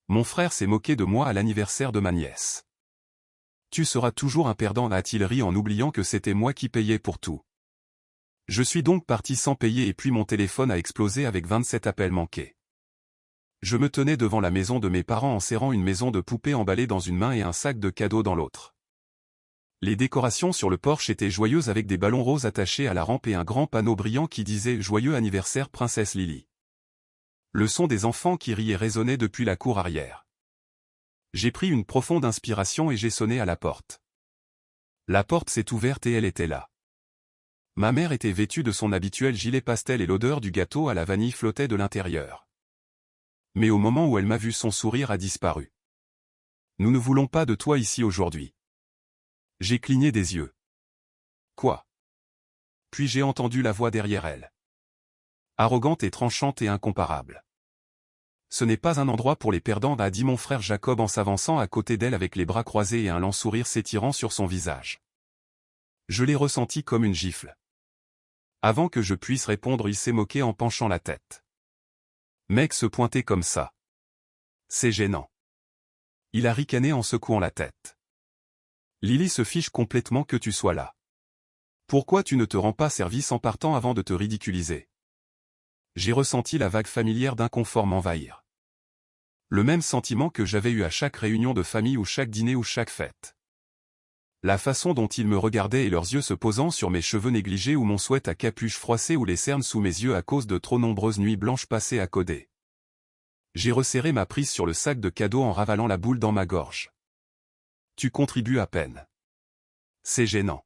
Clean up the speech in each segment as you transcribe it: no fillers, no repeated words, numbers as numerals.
Mon frère s'est moqué de moi à l'anniversaire de ma nièce. Tu seras toujours un perdant, a-t-il ri en oubliant que c'était moi qui payais pour tout. Je suis donc parti sans payer et puis mon téléphone a explosé avec 27 appels manqués. Je me tenais devant la maison de mes parents en serrant une maison de poupées emballée dans une main et un sac de cadeaux dans l'autre. Les décorations sur le porche étaient joyeuses avec des ballons roses attachés à la rampe et un grand panneau brillant qui disait « Joyeux anniversaire princesse Lily ». Le son des enfants qui riaient résonnait depuis la cour arrière. J'ai pris une profonde inspiration et j'ai sonné à la porte. La porte s'est ouverte et elle était là. Ma mère était vêtue de son habituel gilet pastel et l'odeur du gâteau à la vanille flottait de l'intérieur. Mais au moment où elle m'a vu, son sourire a disparu. « Nous ne voulons pas de toi ici aujourd'hui. » J'ai cligné des yeux. « Quoi ?» Puis j'ai entendu la voix derrière elle. Arrogante et tranchante et incomparable. « Ce n'est pas un endroit pour les perdants » a dit mon frère Jacob en s'avançant à côté d'elle avec les bras croisés et un lent sourire s'étirant sur son visage. Je l'ai ressenti comme une gifle. Avant que je puisse répondre, il s'est moqué en penchant la tête. Mec, se pointer comme ça. C'est gênant. Il a ricané en secouant la tête. Lily se fiche complètement que tu sois là. Pourquoi tu ne te rends pas service en partant avant de te ridiculiser? J'ai ressenti la vague familière d'inconfort m'envahir. Le même sentiment que j'avais eu à chaque réunion de famille ou chaque dîner ou chaque fête. La façon dont ils me regardaient et leurs yeux se posant sur mes cheveux négligés ou mon sweat à capuche froissée ou les cernes sous mes yeux à cause de trop nombreuses nuits blanches passées à coder. J'ai resserré ma prise sur le sac de cadeaux en ravalant la boule dans ma gorge. Tu contribues à peine. C'est gênant.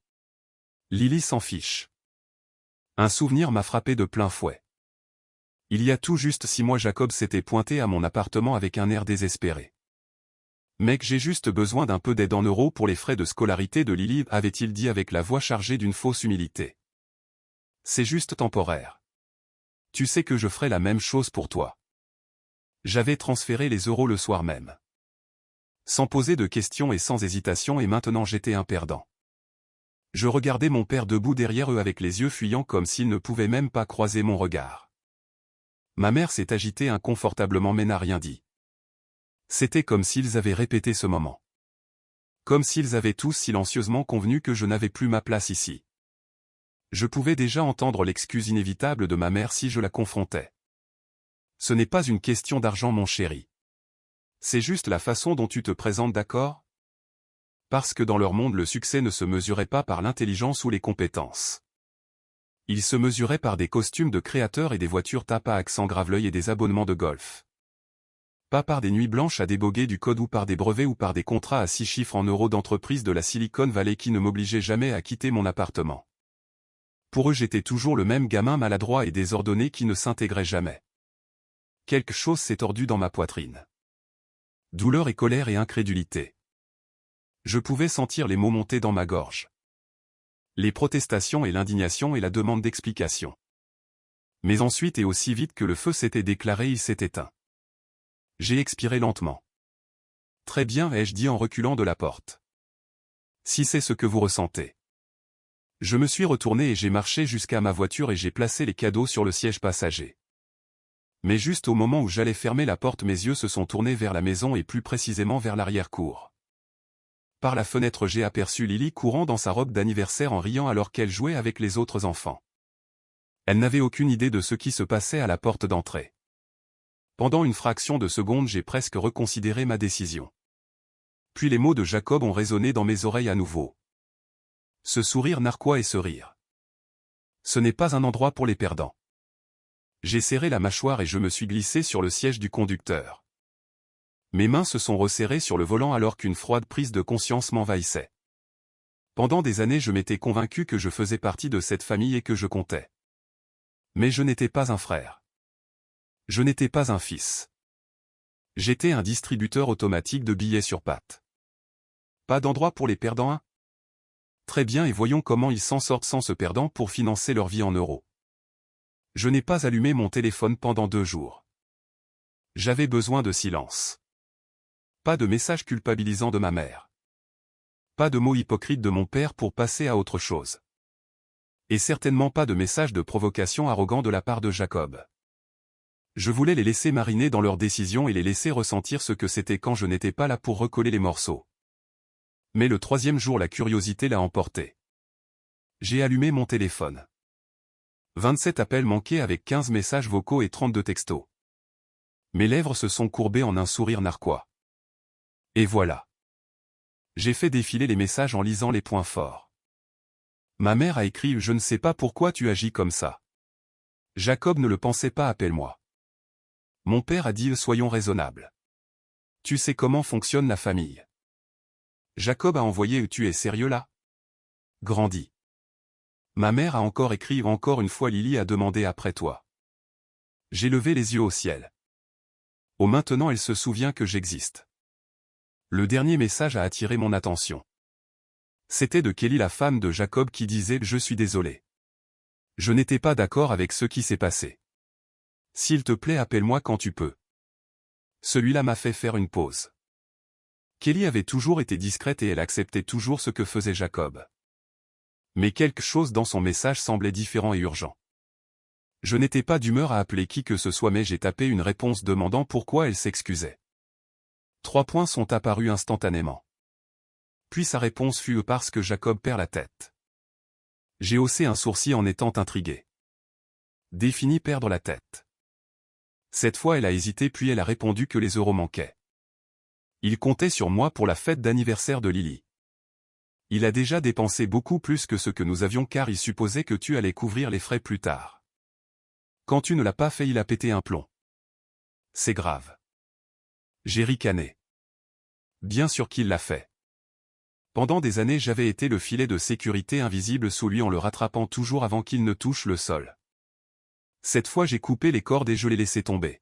Lily s'en fiche. Un souvenir m'a frappé de plein fouet. Il y a tout juste 6 mois, Jacob s'était pointé à mon appartement avec un air désespéré. Mec, j'ai juste besoin d'un peu d'aide en euros pour les frais de scolarité de Lily, avait-il dit avec la voix chargée d'une fausse humilité. C'est juste temporaire. Tu sais que je ferai la même chose pour toi. J'avais transféré les euros le soir même. Sans poser de questions et sans hésitation, et maintenant j'étais un perdant. Je regardais mon père debout derrière eux avec les yeux fuyants comme s'il ne pouvait même pas croiser mon regard. Ma mère s'est agitée inconfortablement mais n'a rien dit. C'était comme s'ils avaient répété ce moment. Comme s'ils avaient tous silencieusement convenu que je n'avais plus ma place ici. Je pouvais déjà entendre l'excuse inévitable de ma mère si je la confrontais. Ce n'est pas une question d'argent, mon chéri. C'est juste la façon dont tu te présentes, d'accord? Parce que dans leur monde, le succès ne se mesurait pas par l'intelligence ou les compétences. Il se mesurait par des costumes de créateurs et des voitures tape à accent grave-l'œil et des abonnements de golf. Pas par des nuits blanches à déboguer du code ou par des brevets ou par des contrats à 6 chiffres en euros d'entreprises de la Silicon Valley qui ne m'obligeaient jamais à quitter mon appartement. Pour eux, j'étais toujours le même gamin maladroit et désordonné qui ne s'intégrait jamais. Quelque chose s'est tordu dans ma poitrine. Douleur et colère et incrédulité. Je pouvais sentir les mots monter dans ma gorge. Les protestations et l'indignation et la demande d'explication. Mais ensuite et aussi vite que le feu s'était déclaré, il s'est éteint. J'ai expiré lentement. Très bien, ai-je dit en reculant de la porte. Si c'est ce que vous ressentez. Je me suis retourné et j'ai marché jusqu'à ma voiture et j'ai placé les cadeaux sur le siège passager. Mais juste au moment où j'allais fermer la porte, mes yeux se sont tournés vers la maison et plus précisément vers l'arrière-cour. Par la fenêtre, j'ai aperçu Lily courant dans sa robe d'anniversaire en riant alors qu'elle jouait avec les autres enfants. Elle n'avait aucune idée de ce qui se passait à la porte d'entrée. Pendant une fraction de seconde, j'ai presque reconsidéré ma décision. Puis les mots de Jacob ont résonné dans mes oreilles à nouveau. Ce sourire narquois et ce rire. Ce n'est pas un endroit pour les perdants. J'ai serré la mâchoire et je me suis glissé sur le siège du conducteur. Mes mains se sont resserrées sur le volant alors qu'une froide prise de conscience m'envahissait. Pendant des années, je m'étais convaincu que je faisais partie de cette famille et que je comptais. Mais je n'étais pas un frère. Je n'étais pas un fils. J'étais un distributeur automatique de billets sur pattes. Pas d'endroit pour les perdants, hein? Très bien, et voyons comment ils s'en sortent sans se perdant pour financer leur vie en euros. Je n'ai pas allumé mon téléphone pendant 2 jours. J'avais besoin de silence. Pas de message culpabilisant de ma mère. Pas de mots hypocrites de mon père pour passer à autre chose. Et certainement pas de message de provocation arrogant de la part de Jacob. Je voulais les laisser mariner dans leur décision et les laisser ressentir ce que c'était quand je n'étais pas là pour recoller les morceaux. Mais le troisième jour la curiosité l'a emporté. J'ai allumé mon téléphone. 27 appels manqués avec 15 messages vocaux et 32 textos. Mes lèvres se sont courbées en un sourire narquois. Et voilà. J'ai fait défiler les messages en lisant les points forts. Ma mère a écrit « Je ne sais pas pourquoi tu agis comme ça. Jacob ne le pensait pas, appelle-moi. » Mon père a dit « Soyons raisonnables. Tu sais comment fonctionne la famille. » Jacob a envoyé « Tu es sérieux là? Grandis. » Ma mère a encore écrit « Encore une fois Lily a demandé après toi. » J'ai levé les yeux au ciel. Oh, maintenant elle se souvient que j'existe. Le dernier message a attiré mon attention. C'était de Kelly, la femme de Jacob, qui disait « Je suis désolé. Je n'étais pas d'accord avec ce qui s'est passé. S'il te plaît, appelle-moi quand tu peux. » Celui-là m'a fait faire une pause. Kelly avait toujours été discrète et elle acceptait toujours ce que faisait Jacob. Mais quelque chose dans son message semblait différent et urgent. Je n'étais pas d'humeur à appeler qui que ce soit, mais j'ai tapé une réponse demandant pourquoi elle s'excusait. 3 points sont apparus instantanément. Puis sa réponse fut « Parce que Jacob perd la tête. » J'ai haussé un sourcil en étant intrigué. Défini perdre la tête. Cette fois elle a hésité puis elle a répondu que les euros manquaient. Il comptait sur moi pour la fête d'anniversaire de Lily. Il a déjà dépensé beaucoup plus que ce que nous avions car il supposait que tu allais couvrir les frais plus tard. Quand tu ne l'as pas fait, il a pété un plomb. C'est grave. J'ai ricané. Bien sûr qu'il l'a fait. Pendant des années j'avais été le filet de sécurité invisible sous lui en le rattrapant toujours avant qu'il ne touche le sol. Cette fois j'ai coupé les cordes et je l'ai laissé tomber.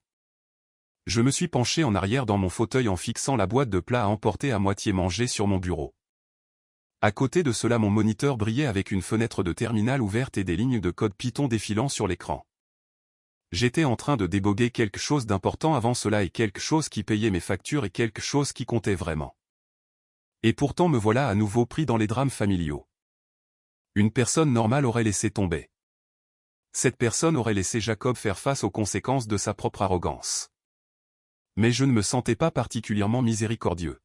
Je me suis penché en arrière dans mon fauteuil en fixant la boîte de plats à emporter à moitié mangée sur mon bureau. À côté de cela mon moniteur brillait avec une fenêtre de terminal ouverte et des lignes de code Python défilant sur l'écran. J'étais en train de déboguer quelque chose d'important avant cela et quelque chose qui payait mes factures et quelque chose qui comptait vraiment. Et pourtant me voilà à nouveau pris dans les drames familiaux. Une personne normale aurait laissé tomber. Cette personne aurait laissé Jacob faire face aux conséquences de sa propre arrogance. Mais je ne me sentais pas particulièrement miséricordieux.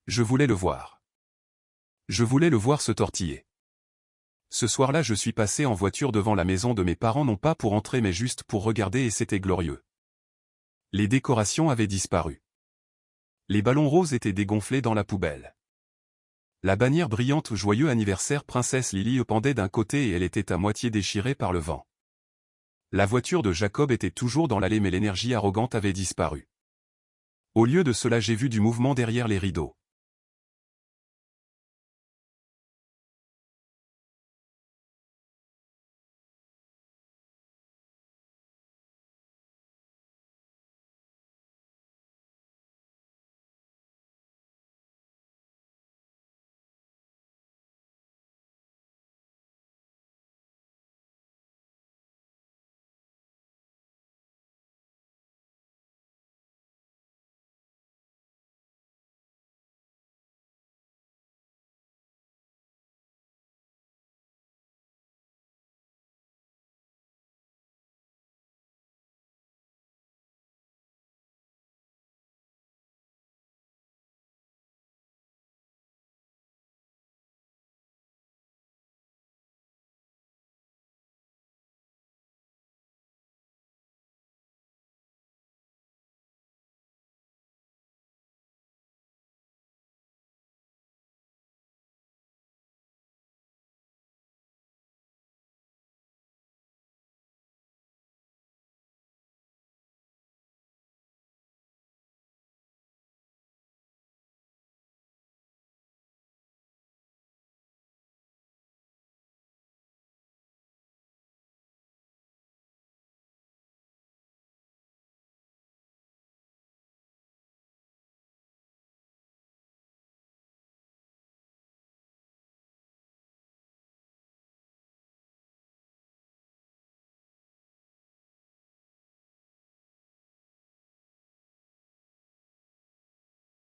Je voulais le voir. Je voulais le voir se tortiller. Ce soir-là je suis passé en voiture devant la maison de mes parents non pas pour entrer mais juste pour regarder et c'était glorieux. Les décorations avaient disparu. Les ballons roses étaient dégonflés dans la poubelle. La bannière brillante « Joyeux anniversaire princesse Lily » pendait d'un côté et elle était à moitié déchirée par le vent. La voiture de Jacob était toujours dans l'allée mais l'énergie arrogante avait disparu. Au lieu de cela j'ai vu du mouvement derrière les rideaux.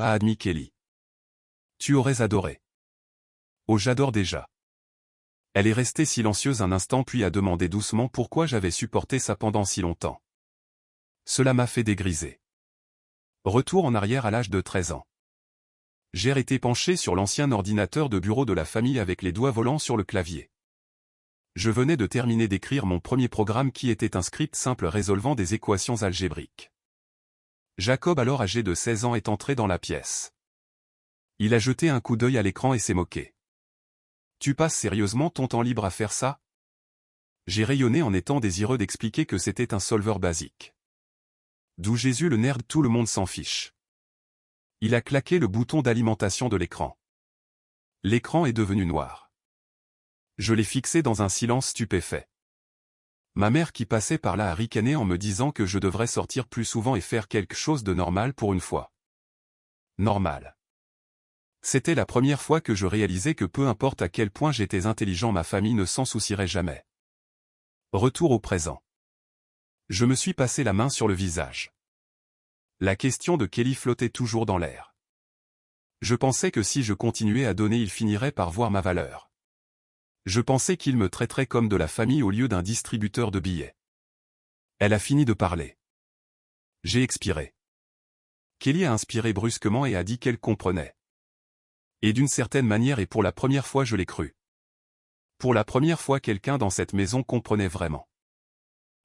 A admis Kelly. Tu aurais adoré. Oh, j'adore déjà. Elle est restée silencieuse un instant puis a demandé doucement pourquoi j'avais supporté ça pendant si longtemps. Cela m'a fait dégriser. Retour en arrière à l'âge de 13 ans. J'ai été penché sur l'ancien ordinateur de bureau de la famille avec les doigts volants sur le clavier. Je venais de terminer d'écrire mon premier programme qui était un script simple résolvant des équations algébriques. Jacob, alors âgé de 16 ans, est entré dans la pièce. Il a jeté un coup d'œil à l'écran et s'est moqué. « Tu passes sérieusement ton temps libre à faire ça ?» J'ai rayonné en étant désireux d'expliquer que c'était un solveur basique. D'où Jésus le nerd, tout le monde s'en fiche. Il a claqué le bouton d'alimentation de l'écran. L'écran est devenu noir. Je l'ai fixé dans un silence stupéfait. Ma mère qui passait par là a ricané en me disant que je devrais sortir plus souvent et faire quelque chose de normal pour une fois. Normal. C'était la première fois que je réalisais que peu importe à quel point j'étais intelligent, ma famille ne s'en soucierait jamais. Retour au présent. Je me suis passé la main sur le visage. La question de Kelly flottait toujours dans l'air. Je pensais que si je continuais à donner, il finirait par voir ma valeur. Je pensais qu'il me traiterait comme de la famille au lieu d'un distributeur de billets. Elle a fini de parler. J'ai expiré. Kelly a inspiré brusquement et a dit qu'elle comprenait. Et d'une certaine manière, et pour la première fois, je l'ai cru. Pour la première fois, quelqu'un dans cette maison comprenait vraiment.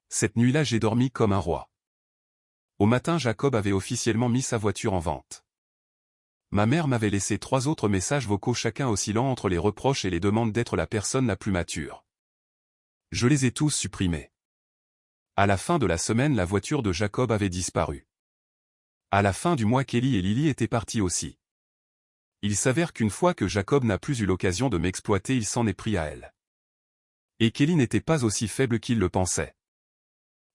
Cette nuit-là, j'ai dormi comme un roi. Au matin, Jacob avait officiellement mis sa voiture en vente. Ma mère m'avait laissé 3 autres messages vocaux, chacun oscillant entre les reproches et les demandes d'être la personne la plus mature. Je les ai tous supprimés. À la fin de la semaine, la voiture de Jacob avait disparu. À la fin du mois, Kelly et Lily étaient partis aussi. Il s'avère qu'une fois que Jacob n'a plus eu l'occasion de m'exploiter, il s'en est pris à elle. Et Kelly n'était pas aussi faible qu'il le pensait.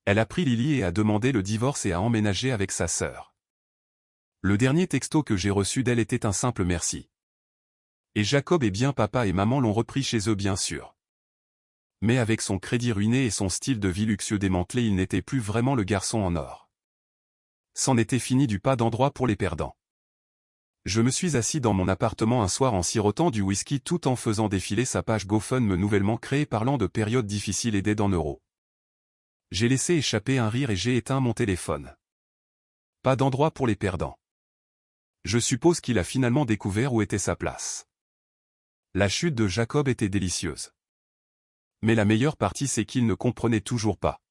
Elle a pris Lily et a demandé le divorce et a emménagé avec sa sœur. Le dernier texto que j'ai reçu d'elle était un simple merci. Et Jacob et bien papa et maman l'ont repris chez eux, bien sûr. Mais avec son crédit ruiné et son style de vie luxueux démantelé, il n'était plus vraiment le garçon en or. C'en était fini du pas d'endroit pour les perdants. Je me suis assis dans mon appartement un soir en sirotant du whisky tout en faisant défiler sa page GoFundMe nouvellement créée parlant de périodes difficiles et d'aide en euros. J'ai laissé échapper un rire et j'ai éteint mon téléphone. Pas d'endroit pour les perdants. Je suppose qu'il a finalement découvert où était sa place. La chute de Jacob était délicieuse. Mais la meilleure partie, c'est qu'il ne comprenait toujours pas.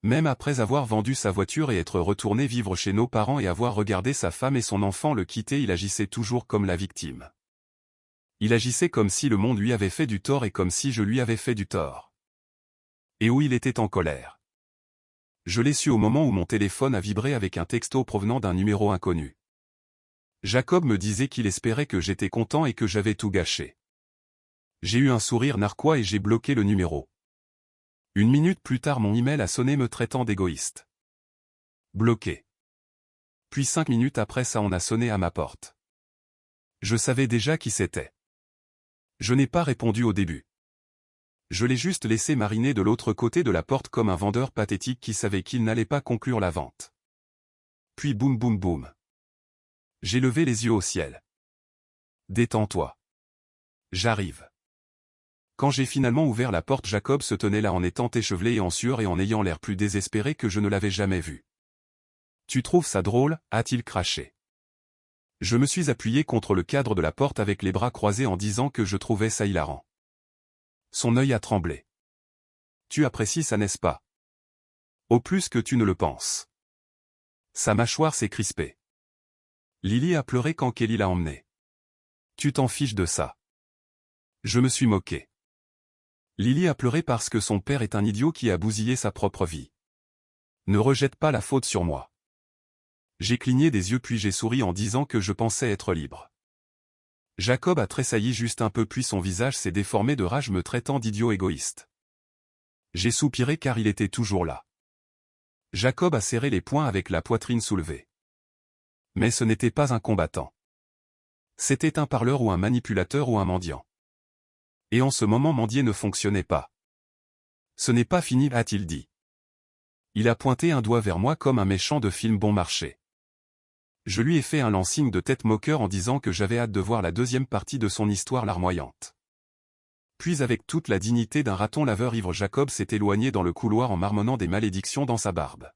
Même après avoir vendu sa voiture et être retourné vivre chez nos parents et avoir regardé sa femme et son enfant le quitter, il agissait toujours comme la victime. Il agissait comme si le monde lui avait fait du tort et comme si je lui avais fait du tort. Et où il était en colère. Je l'ai su au moment où mon téléphone a vibré avec un texto provenant d'un numéro inconnu. Jacob me disait qu'il espérait que j'étais content et que j'avais tout gâché. J'ai eu un sourire narquois et j'ai bloqué le numéro. 1 minute plus tard, mon email a sonné me traitant d'égoïste. Bloqué. Puis 5 minutes après ça, on a sonné à ma porte. Je savais déjà qui c'était. Je n'ai pas répondu au début. Je l'ai juste laissé mariner de l'autre côté de la porte comme un vendeur pathétique qui savait qu'il n'allait pas conclure la vente. Puis boum boum boum. J'ai levé les yeux au ciel. Détends-toi. J'arrive. Quand j'ai finalement ouvert la porte, Jacob se tenait là en étant échevelé et en sueur et en ayant l'air plus désespéré que je ne l'avais jamais vu. « Tu trouves ça drôle ?» a-t-il craché. Je me suis appuyé contre le cadre de la porte avec les bras croisés en disant que je trouvais ça hilarant. Son œil a tremblé. « Tu apprécies ça, n'est-ce pas ? Au plus que tu ne le penses. » Sa mâchoire s'est crispée. Lily a pleuré quand Kelly l'a emmené. « Tu t'en fiches de ça. » Je me suis moqué. Lily a pleuré parce que son père est un idiot qui a bousillé sa propre vie. Ne rejette pas la faute sur moi. J'ai cligné des yeux puis j'ai souri en disant que je pensais être libre. Jacob a tressailli juste un peu puis son visage s'est déformé de rage me traitant d'idiot égoïste. J'ai soupiré car il était toujours là. Jacob a serré les poings avec la poitrine soulevée. Mais ce n'était pas un combattant. C'était un parleur ou un manipulateur ou un mendiant. Et en ce moment, mendier ne fonctionnait pas. Ce n'est pas fini, a-t-il dit. Il a pointé un doigt vers moi comme un méchant de film bon marché. Je lui ai fait un lancing de tête moqueur en disant que j'avais hâte de voir la deuxième partie de son histoire larmoyante. Puis avec toute la dignité d'un raton laveur ivre, Jacob s'est éloigné dans le couloir en marmonnant des malédictions dans sa barbe.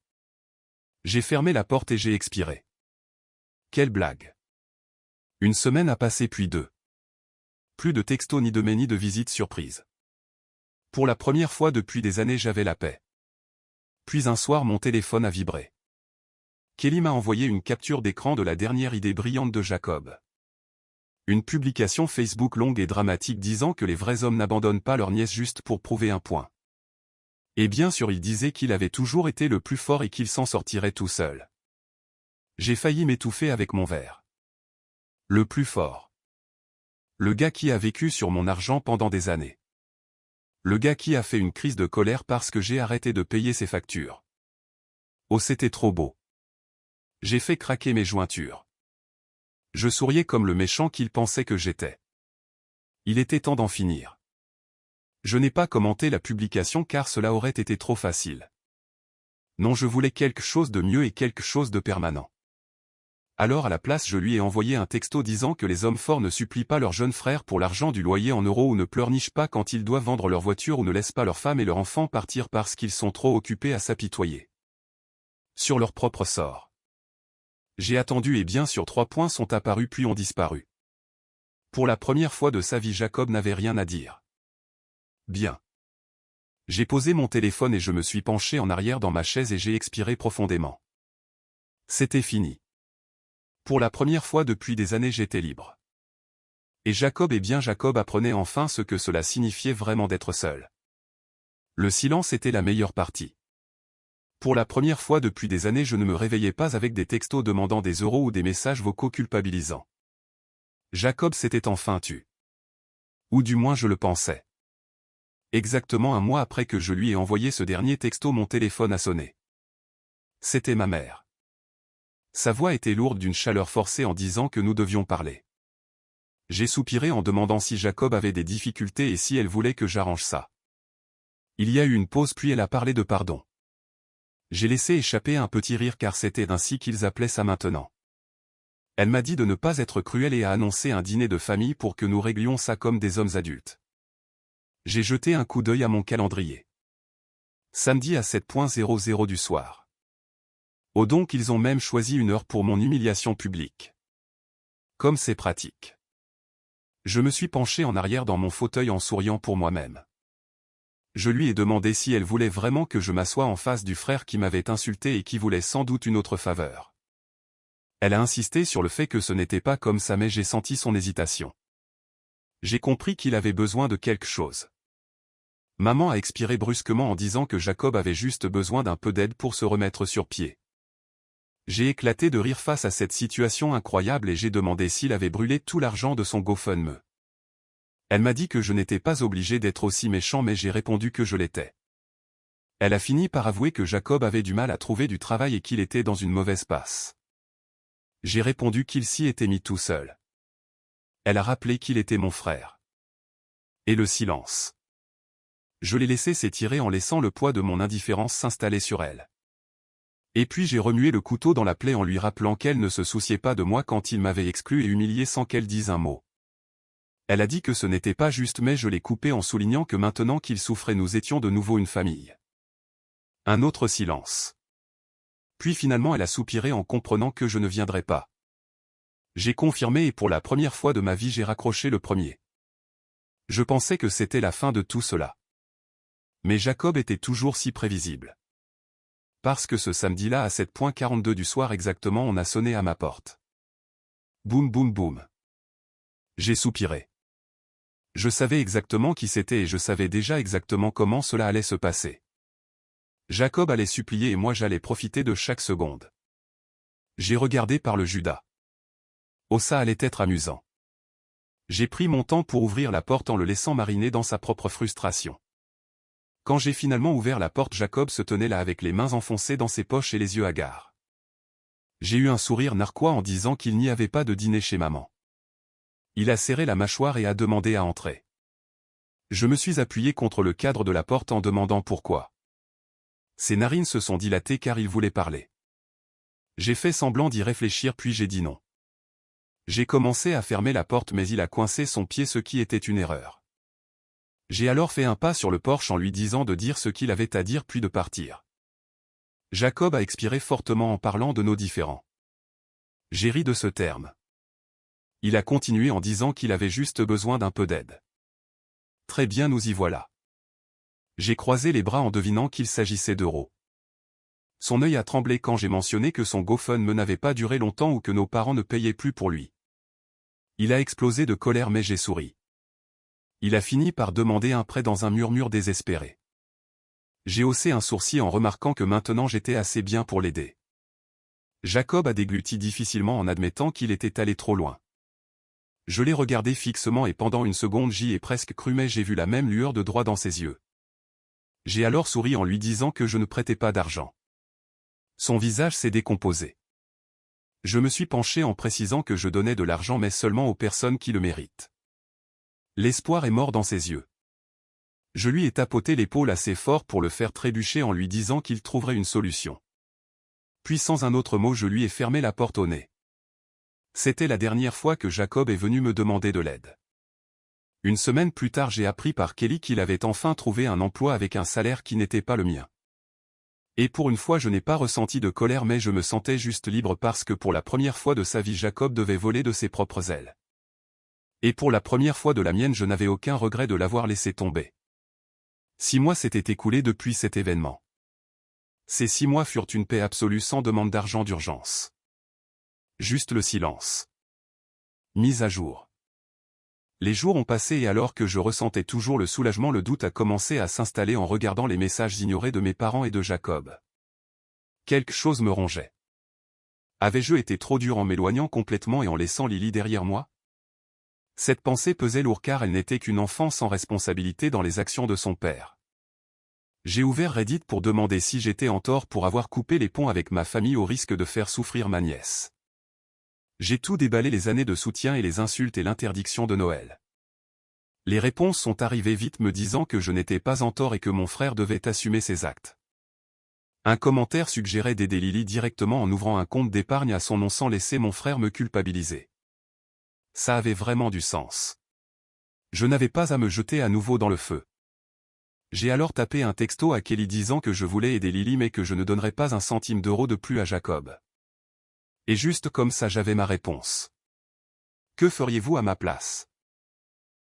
J'ai fermé la porte et j'ai expiré. Quelle blague. Une semaine a passé puis deux. Plus de textos ni de mails ni de visites surprises. Pour la première fois depuis des années j'avais la paix. Puis un soir mon téléphone a vibré. Kelly m'a envoyé une capture d'écran de la dernière idée brillante de Jacob. Une publication Facebook longue et dramatique disant que les vrais hommes n'abandonnent pas leur nièce juste pour prouver un point. Et bien sûr il disait qu'il avait toujours été le plus fort et qu'il s'en sortirait tout seul. J'ai failli m'étouffer avec mon verre. Le plus fort. Le gars qui a vécu sur mon argent pendant des années. Le gars qui a fait une crise de colère parce que j'ai arrêté de payer ses factures. Oh c'était trop beau. J'ai fait craquer mes jointures. Je souriais comme le méchant qu'il pensait que j'étais. Il était temps d'en finir. Je n'ai pas commenté la publication car cela aurait été trop facile. Non, je voulais quelque chose de mieux et quelque chose de permanent. Alors à la place je lui ai envoyé un texto disant que les hommes forts ne supplient pas leurs jeunes frères pour l'argent du loyer en euros ou ne pleurnichent pas quand ils doivent vendre leur voiture ou ne laissent pas leur femme et leur enfant partir parce qu'ils sont trop occupés à s'apitoyer sur leur propre sort. J'ai attendu et bien sûr 3 points sont apparus puis ont disparu. Pour la première fois de sa vie Jacob n'avait rien à dire. Bien. J'ai posé mon téléphone et je me suis penché en arrière dans ma chaise et j'ai expiré profondément. C'était fini. Pour la première fois depuis des années j'étais libre. Et Jacob apprenait enfin ce que cela signifiait vraiment d'être seul. Le silence était la meilleure partie. Pour la première fois depuis des années je ne me réveillais pas avec des textos demandant des euros ou des messages vocaux culpabilisants. Jacob s'était enfin tu. Ou du moins je le pensais. Exactement un mois après que je lui ai envoyé ce dernier texto mon téléphone a sonné. C'était ma mère. Sa voix était lourde d'une chaleur forcée en disant que nous devions parler. J'ai soupiré en demandant si Jacob avait des difficultés et si elle voulait que j'arrange ça. Il y a eu une pause puis elle a parlé de pardon. J'ai laissé échapper un petit rire car c'était ainsi qu'ils appelaient ça maintenant. Elle m'a dit de ne pas être cruelle et a annoncé un dîner de famille pour que nous réglions ça comme des hommes adultes. J'ai jeté un coup d'œil à mon calendrier. Samedi à 7h00 du soir. Oh donc ils ont même choisi une heure pour mon humiliation publique. Comme c'est pratique. Je me suis penché en arrière dans mon fauteuil en souriant pour moi-même. Je lui ai demandé si elle voulait vraiment que je m'assoie en face du frère qui m'avait insulté et qui voulait sans doute une autre faveur. Elle a insisté sur le fait que ce n'était pas comme ça mais j'ai senti son hésitation. J'ai compris qu'il avait besoin de quelque chose. Maman a expiré brusquement en disant que Jacob avait juste besoin d'un peu d'aide pour se remettre sur pied. J'ai éclaté de rire face à cette situation incroyable et j'ai demandé s'il avait brûlé tout l'argent de son GoFundMe. Elle m'a dit que je n'étais pas obligé d'être aussi méchant mais j'ai répondu que je l'étais. Elle a fini par avouer que Jacob avait du mal à trouver du travail et qu'il était dans une mauvaise passe. J'ai répondu qu'il s'y était mis tout seul. Elle a rappelé qu'il était mon frère. Et le silence. Je l'ai laissé s'étirer en laissant le poids de mon indifférence s'installer sur elle. Et puis j'ai remué le couteau dans la plaie en lui rappelant qu'elle ne se souciait pas de moi quand il m'avait exclu et humilié sans qu'elle dise un mot. Elle a dit que ce n'était pas juste mais je l'ai coupé en soulignant que maintenant qu'il souffrait nous étions de nouveau une famille. Un autre silence. Puis finalement elle a soupiré en comprenant que je ne viendrais pas. J'ai confirmé et pour la première fois de ma vie j'ai raccroché le premier. Je pensais que c'était la fin de tout cela. Mais Jacob était toujours si prévisible. Parce que ce samedi-là à 7h42 du soir exactement on a sonné à ma porte. Boum boum boum. J'ai soupiré. Je savais exactement qui c'était et je savais déjà exactement comment cela allait se passer. Jacob allait supplier et moi j'allais profiter de chaque seconde. J'ai regardé par le Judas. Oh ça allait être amusant. J'ai pris mon temps pour ouvrir la porte en le laissant mariner dans sa propre frustration. Quand j'ai finalement ouvert la porte Jacob se tenait là avec les mains enfoncées dans ses poches et les yeux hagards. J'ai eu un sourire narquois en disant qu'il n'y avait pas de dîner chez maman. Il a serré la mâchoire et a demandé à entrer. Je me suis appuyé contre le cadre de la porte en demandant pourquoi. Ses narines se sont dilatées car il voulait parler. J'ai fait semblant d'y réfléchir puis j'ai dit non. J'ai commencé à fermer la porte mais il a coincé son pied ce qui était une erreur. J'ai alors fait un pas sur le porche en lui disant de dire ce qu'il avait à dire puis de partir. Jacob a expiré fortement en parlant de nos différends. J'ai ri de ce terme. Il a continué en disant qu'il avait juste besoin d'un peu d'aide. Très bien, nous y voilà. J'ai croisé les bras en devinant qu'il s'agissait d'euros. Son œil a tremblé quand j'ai mentionné que son GoFundMe n'avait pas duré longtemps ou que nos parents ne payaient plus pour lui. Il a explosé de colère mais j'ai souri. Il a fini par demander un prêt dans un murmure désespéré. J'ai haussé un sourcil en remarquant que maintenant j'étais assez bien pour l'aider. Jacob a dégluti difficilement en admettant qu'il était allé trop loin. Je l'ai regardé fixement et pendant une seconde j'y ai presque cru mais j'ai vu la même lueur de droit dans ses yeux. J'ai alors souri en lui disant que je ne prêtais pas d'argent. Son visage s'est décomposé. Je me suis penché en précisant que je donnais de l'argent mais seulement aux personnes qui le méritent. L'espoir est mort dans ses yeux. Je lui ai tapoté l'épaule assez fort pour le faire trébucher en lui disant qu'il trouverait une solution. Puis sans un autre mot je lui ai fermé la porte au nez. C'était la dernière fois que Jacob est venu me demander de l'aide. Une semaine plus tard j'ai appris par Kelly qu'il avait enfin trouvé un emploi avec un salaire qui n'était pas le mien. Et pour une fois je n'ai pas ressenti de colère mais je me sentais juste libre parce que pour la première fois de sa vie Jacob devait voler de ses propres ailes. Et pour la première fois de la mienne je n'avais aucun regret de l'avoir laissé tomber. 6 mois s'étaient écoulés depuis cet événement. Ces 6 mois furent une paix absolue sans demande d'argent d'urgence. Juste le silence. Mise à jour. Les jours ont passé et alors que je ressentais toujours le soulagement, le doute a commencé à s'installer en regardant les messages ignorés de mes parents et de Jacob. Quelque chose me rongeait. Avais-je été trop dur en m'éloignant complètement et en laissant Lily derrière moi? Cette pensée pesait lourd car elle n'était qu'une enfant sans responsabilité dans les actions de son père. J'ai ouvert Reddit pour demander si j'étais en tort pour avoir coupé les ponts avec ma famille au risque de faire souffrir ma nièce. J'ai tout déballé, les années de soutien et les insultes et l'interdiction de Noël. Les réponses sont arrivées vite me disant que je n'étais pas en tort et que mon frère devait assumer ses actes. Un commentaire suggérait d'aider Lily directement en ouvrant un compte d'épargne à son nom sans laisser mon frère me culpabiliser. Ça avait vraiment du sens. Je n'avais pas à me jeter à nouveau dans le feu. J'ai alors tapé un texto à Kelly disant que je voulais aider Lily mais que je ne donnerais pas un centime d'euro de plus à Jacob. Et juste comme ça j'avais ma réponse. Que feriez-vous à ma place?